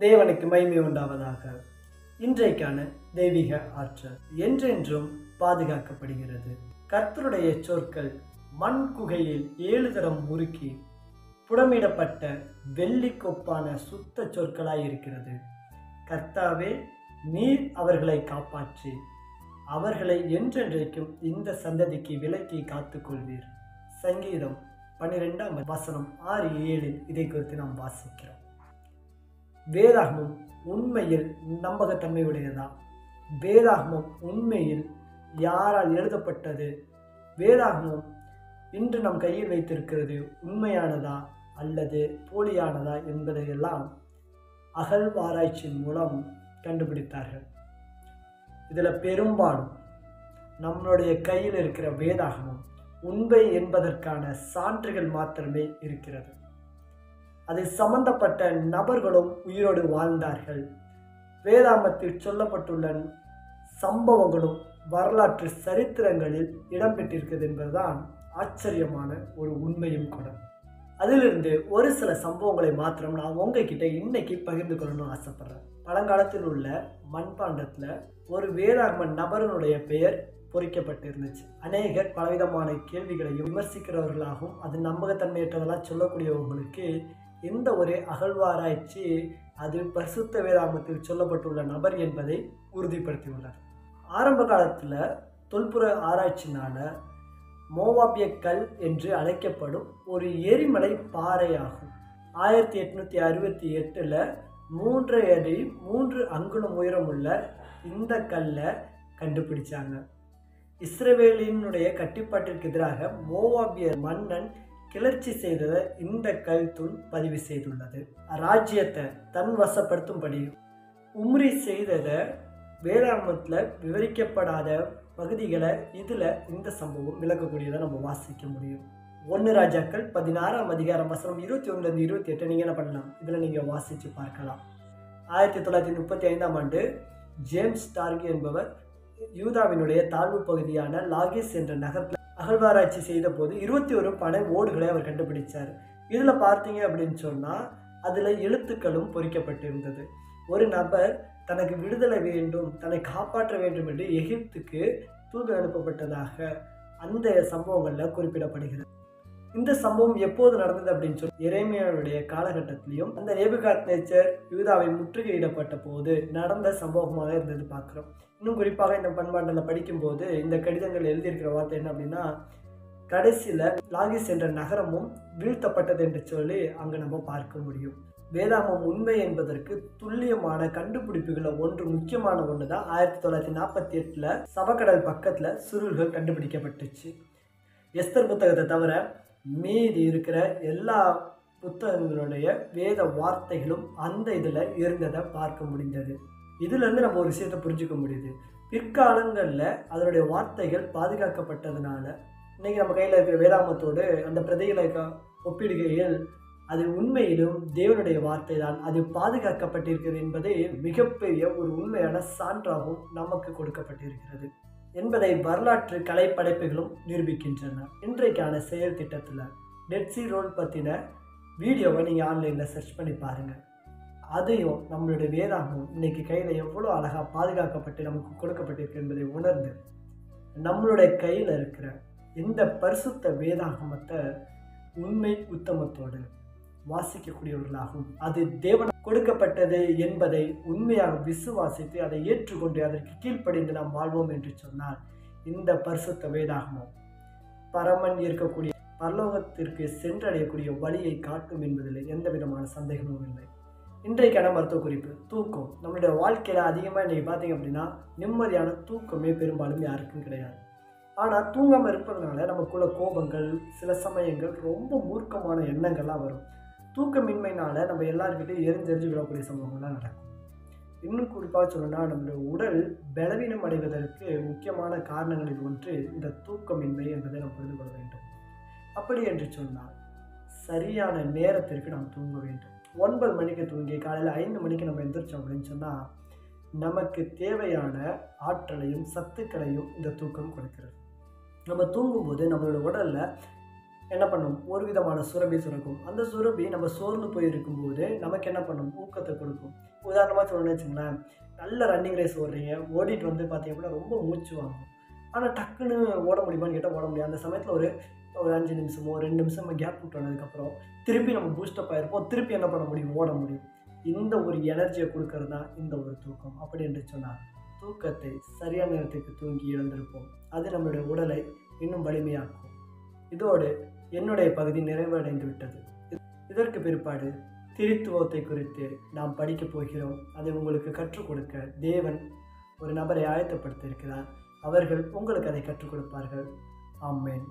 தேவனுக்கு மகிமை உண்டாவதாக. இன்றைக்கான தெய்வீக ஆற்றல் என்றென்றும் பாதுகாக்கப்படுகிறது. கர்த்தருடைய சொற்கள் மண் குகையில் 7 தரம் முறுக்கி புடமிடப்பட்ட வெள்ளி கொப்பான சுத்த சொற்களாய் இருக்கிறது. கர்த்தாவே, நீர் அவர்களை காப்பாற்றி அவர்களை என்றென்றைக்கும் இந்த சந்ததிக்கு விலக்கி காத்துக்கொள்வீர். சங்கீதம் 12 வசனம் 6-7 இதை குறித்து நாம் வாசிக்கிறோம். வேதாகமம் உண்மையில் நம்பகத்தன்மையுடையதா? வேதாகமம் உண்மையில் யாரால் எழுதப்பட்டது? வேதாகமம் இன்று நம் கையில் வைத்திருக்கிறது உண்மையானதா அல்லது போலியானதா என்பதையெல்லாம் அகழ்வாராய்ச்சியின் மூலம் கண்டுபிடித்தார்கள். இதில் பெரும்பாலும் நம்மளுடைய கையில் இருக்கிற வேதாகமம் உண்மை என்பதற்கான சான்றுகள் மாத்திரமே இருக்கிறது. அது சம்பந்தப்பட்ட நபர்களும் உயிரோடு வாழ்ந்தார்கள். வேதாகமத்தில் சொல்லப்பட்டுள்ள சம்பவங்களும் வரலாற்று சரித்திரங்களில் இடம்பெற்றிருக்கிறது என்பதுதான் ஆச்சரியமான ஒரு உண்மையும் கூட. அதிலிருந்து ஒரு சில சம்பவங்களை மாத்திரம் நான் உங்ககிட்ட இன்னைக்கு பகிர்ந்து கொள்ளணும்னு ஆசைப்படுறேன். பழங்காலத்தில் உள்ள மண்பாண்டத்தில் ஒரு வேதாகம நபருடைய பெயர் பொறிக்கப்பட்டிருந்துச்சு. அநேகர் பலவிதமான கேள்விகளையும் விமர்சிக்கிறவர்களாகவும் அது நம்பகத்தன்மையற்றதெல்லாம் சொல்லக்கூடியவங்களுக்கு இந்த ஒரு அகழ்வாராய்ச்சி அது பரிசுத்த வேதாகமத்தில் சொல்லப்பட்டுள்ள நபர் என்பதை உறுதிப்படுத்தியுள்ளார். ஆரம்ப காலத்தில் தொல்புற ஆராய்ச்சினால மோவாபிய கல் என்று அழைக்கப்படும் ஒரு எரிமலை பாறை ஆகும். 1868 3 அடி 3 அங்குலம் உயரமுள்ள இந்த கல்லை கண்டுபிடிச்சாங்க. இஸ்ரவேலினுடைய கட்டுப்பாட்டிற்கு எதிராக மோவாபிய மன்னன் கிளர்ச்சி செய்ததை இந்த கல் தூண் பதிவு செய்துள்ளது. ராஜ்யத்தை தன் வசப்படுத்தும்படி உம்ரி செய்ததை வேதாகமத்தில் விவரிக்கப்படாத பகுதிகளை இதில் இந்த சம்பவம் விளக்கக்கூடியதை நம்ம வாசிக்க முடியும். 1 ராஜாக்கள் 16 அதிகாரம் வசனம் 21-28 நீங்கள் என்ன பண்ணலாம், இதில் நீங்கள் வாசித்து பார்க்கலாம். 1935 ஜேம்ஸ் டார்கி என்பவர் யூதாவினுடைய தாழ்வு பகுதியான லாகிஸ் என்ற நகரத்தில் அகழ்வாராய்ச்சி செய்த போது 21 பனை ஓடுகளை அவர் கண்டுபிடிச்சார். இதில் பார்த்தீங்க அப்படின்னு சொன்னால் அதில் எழுத்துக்களும் பொறிக்கப்பட்டிருந்தது. ஒரு நபர் தனக்கு விடுதலை வேண்டும், தன்னை காப்பாற்ற வேண்டும் என்று எகிப்துக்கு தூது அனுப்பப்பட்டதாக அந்த சம்பவங்களில் குறிப்பிடப்படுகிறது. இந்த சம்பவம் எப்போது நடந்தது அப்படின்னு சொல்லி எரேமியாவுடைய காலகட்டத்திலையும் அந்த நேபுகாத்நேச்சர் யூதாவை முற்றுகையிடப்பட்ட போது நடந்த சம்பவமாக இருந்தது பார்க்குறோம். இன்னும் குறிப்பாக இந்த பண்பாட்டில் படிக்கும்போது இந்த கடிதங்கள் எழுதியிருக்கிற வார்த்தை என்ன அப்படின்னா, கடைசியில் லாகிஸ் என்ற நகரமும் வீழ்த்தப்பட்டது என்று சொல்லி அங்கே நம்ம பார்க்க முடியும். வேதாகமம் உண்மை என்பதற்கு துல்லியமான கண்டுபிடிப்புகளை முக்கியமான ஒன்று தான் 1948 சவக்கடல் பக்கத்தில் சுருள்கள் கண்டுபிடிக்கப்பட்டுச்சு. எஸ்தர் புத்தகத்தை தவிர மீதி இருக்கிற எல்லா புத்தகங்களுடைய வேத வார்த்தைகளும் அந்த இதில் இருந்ததை பார்க்க முடிந்தது. இதுலேருந்து நம்ம ஒரு விஷயத்தை புரிஞ்சுக்க முடியுது. பிற்காலங்களில் அதனுடைய வார்த்தைகள் பாதுகாக்கப்பட்டதுனால இன்றைக்கி நம்ம கையில் இருக்கிற வேதாகமத்தோடு அந்த பிரதிகளை ஒப்பிடுகையில் அது உண்மையிலும் தேவனுடைய வார்த்தை தான், அது பாதுகாக்கப்பட்டிருக்கிறது என்பதே மிகப்பெரிய ஒரு உண்மையான சான்றாகவும் நமக்கு கொடுக்கப்பட்டிருக்கிறது என்பதை வரலாற்று கலைப்படைப்புகளும் நிரூபிக்கின்றன. இன்றைக்கான செயல் திட்டத்தில் டெட் சீ ரோல் பற்றின வீடியோவை நீங்கள் ஆன்லைனில் சர்ச் பண்ணி பாருங்கள். அதையும் நம்மளுடைய வேதாகமும் இன்றைக்கி கையில் எவ்வளோ அழகாக பாதுகாக்கப்பட்டு நமக்கு கொடுக்கப்பட்டிருக்கு என்பதை உணர்ந்து நம்மளுடைய கையில் இருக்கிற இந்த பரிசுத்த வேதாகமத்தை உண்மை உத்தமத்தோடு வாசிக்கக்கூடியவர்களாகும். அது தேவன் கொடுக்கப்பட்டது என்பதை உண்மையாக விசுவாசித்து அதை ஏற்றுக்கொண்டு அதற்கு கீழ்ப்படிந்து நாம் வாழ்வோம் என்று சொன்னால் இந்த பரிசுத்த வேதாகமம் பரமன் இருக்கக்கூடிய பரலோகத்திற்கு சென்றடையக்கூடிய வழியை காட்டும் என்பதில் எந்த விதமான சந்தேகமும் இல்லை. இன்றைக்கான மருத்துவ குறிப்பு தூக்கம். நம்மளுடைய வாழ்க்கையில் அதிகமாக இன்றைக்கி பார்த்தீங்க அப்படின்னா நிம்மதியான தூக்கமே பெரும்பாலும் யாருக்கும் கிடையாது. ஆனால் தூங்காமல் இருப்பதனால நமக்குள்ள கோபங்கள், சில சமயங்கள் ரொம்ப மூர்க்கமான எண்ணங்கள்லாம் வரும். தூக்கமின்மையினால் நம்ம எல்லாருக்கிட்டையும் எரிஞ்செறிஞ்சு விடக்கூடிய சம்பவங்கள்லாம் நடக்கும். இன்னும் குறிப்பாக சொல்லணும்னா நம்மளுடைய உடல் பலவீனம் அடைவதற்கு முக்கியமான காரணங்களில் ஒன்று இந்த தூக்கமின்மை என்பதை நாம் புரிந்து கொள்ள வேண்டும். அப்படி என்று சொன்னால் சரியான நேரத்திற்கு நாம் தூங்க வேண்டும். 9 மணிக்கு தூங்கி காலையில் 5 மணிக்கு நம்ம எந்திரிச்சோம் அப்படின்னு சொன்னால் நமக்கு தேவையான ஆற்றலையும் சத்துக்களையும் இந்த தூக்கம் கொடுக்கிறது. நம்ம தூங்கும்போது நம்மளோட உடலில் என்ன பண்ணும், ஒரு விதமான சுரபி சுரக்கும். அந்த சுரபி நம்ம சோர்ந்து போயிருக்கும்போது நமக்கு என்ன பண்ணும், ஊக்கத்தை கொடுக்கும். உதாரணமாக சொல்லணும்னு வச்சுங்களேன், நல்ல ரன்னிங் ரேஸ் ஓடுறீங்க, ஓடிட்டு வந்து பார்த்தீங்க அப்படின்னா ரொம்ப மூச்சு வாங்கும். ஆனால் டக்குன்னு ஓட முடியுமான்னு கேட்டால் ஓட முடியும். அந்த சமயத்தில் ஒரு ஒரு 5 நிமிஷமோ 2 நிமிஷமோ கேப் விட்டோனதுக்கப்புறம் திருப்பி நம்ம பூஸ்டப் ஆகிருப்போம், திருப்பி என்ன பண்ண முடியும், ஓட முடியும். இந்த ஒரு எனர்ஜியை கொடுக்கறது தான் இந்த ஒரு தூக்கம். அப்படி என்று சொன்னால் தூக்கத்தை சரியான நேரத்துக்கு தூங்கி எழுந்திருப்போம். அது நம்மளுடைய உடலை இன்னும் வலிமையாக்கும். இதோடு என்னுடைய பகுதி நிறைவடைந்து விட்டது. இதற்கு பிற்பாடு திரித்துவத்தை குறித்து நாம் படிக்கப் போகிறோம். அதை உங்களுக்கு கற்றுக் கொடுக்க தேவன் ஒரு நபரை ஆயத்தப்படுத்தியிருக்கிறார். அவர்கள் உங்களுக்கு அதை கற்றுக் கொடுப்பார்கள். ஆமென்.